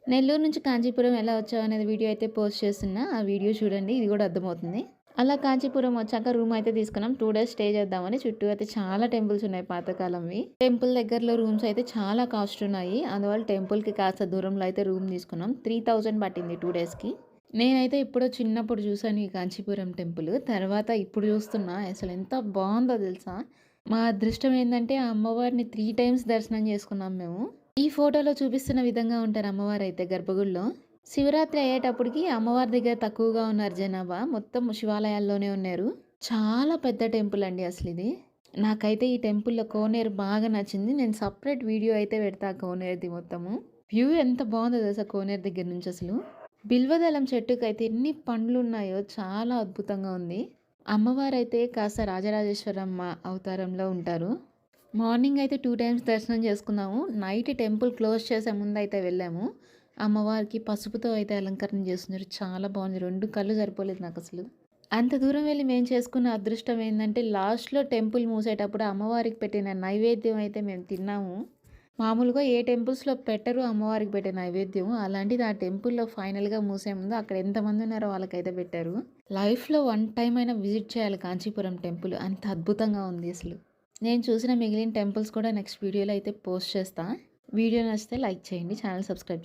నెల్లూరు నుంచి కాంచీపురం ఎలా వచ్చావు అనేది వీడియో అయితే పోస్ట్ చేస్తున్నా. ఆ వీడియో చూడండి. ఇది కూడా అర్థమవుతుంది. అలా కాంచీపురం వచ్చాక రూమ్ అయితే తీసుకున్నాం. 2 డేస్ స్టే చేద్దామని. చుట్టూ అయితే చాలా టెంపుల్స్ ఉన్నాయి పాతకాలంవి. టెంపుల్ దగ్గరలో రూమ్స్ అయితే చాలా కాస్ట్ ఉన్నాయి. అందువల్ల టెంపుల్‌కి కాస్త దూరంలో అయితే రూమ్ తీసుకున్నాం. 3000 పట్టింది 2 డేస్‌కి. నేనైతే ఎప్పుడో చిన్నప్పుడు చూసాను ఈ కాంచీపురం టెంపుల్. తర్వాత ఇప్పుడు చూస్తున్నా. అసలు ఎంత బావుందో తెలుసా? మా అదృష్టం ఏందంటే ఆ అమ్మవారిని 3 టైమ్స్ దర్శనం చేసుకున్నాం మేము. ఈ ఫోటోలో చూపిస్తున్న విధంగా ఉంటారు అమ్మవారైతే గర్భగుడిలో. శివరాత్రి అయ్యేటప్పటికి అమ్మవారి దగ్గర తక్కువగా ఉన్నారు జనాభా. మొత్తం శివాలయాల్లోనే ఉన్నారు. చాలా పెద్ద టెంపుల్ అండి అసలిది. నాకైతే ఈ టెంపుల్‌లో కోనేరు బాగా నచ్చింది. నేను సెపరేట్ వీడియో అయితే పెడతా కోనేరుది మొత్తము. వ్యూ ఎంత బావుందో తెలుసా కోనేరు దగ్గర నుంచి అసలు. బిల్వదళం చెట్టుకైతే ఎన్ని పండ్లున్నాయో చాలా అద్భుతంగా ఉంది. అమ్మవారైతే కాస్త రాజరాజేశ్వరమ్మ అవతారంలో ఉంటారు. మార్నింగ్ అయితే 2 టైమ్స్ దర్శనం చేసుకున్నాము. నైట్ టెంపుల్ క్లోజ్ చేసే ముందయితే వెళ్ళాము. అమ్మవారికి పసుపుతో అయితే అలంకరణ చేస్తున్నారు. చాలా బాగుంది. 2 కళ్ళు సరిపోలేదు నాకసలు. అంత దూరం వెళ్ళి మేము చేసుకున్న అదృష్టం ఏందంటే లాస్ట్‌లో టెంపుల్ మూసేటప్పుడు అమ్మవారికి పెట్టిన నైవేద్యం అయితే మేము తిన్నాము. మామూలుగా ఏ టెంపుల్స్‌లో పెట్టరు అమ్మవారికి పెట్టే నైవేద్యం. అలాంటిది ఆ టెంపుల్‌లో ఫైనల్‌గా మూసే ముందు అక్కడ ఎంతమంది ఉన్నారో వాళ్ళకైతే పెట్టారు. లైఫ్‌లో వన్ టైమ్ అయినా విజిట్ చేయాలి కాంచీపురం టెంపుల్. అంత అద్భుతంగా ఉంది అసలు. నేను చూసిన మిగిలిన టెంపుల్స్ కూడా నెక్స్ట్ వీడియోలో అయితే పోస్ట్ చేస్తా. వీడియో నచ్చితే లైక్ చేయండి. Channel subscribe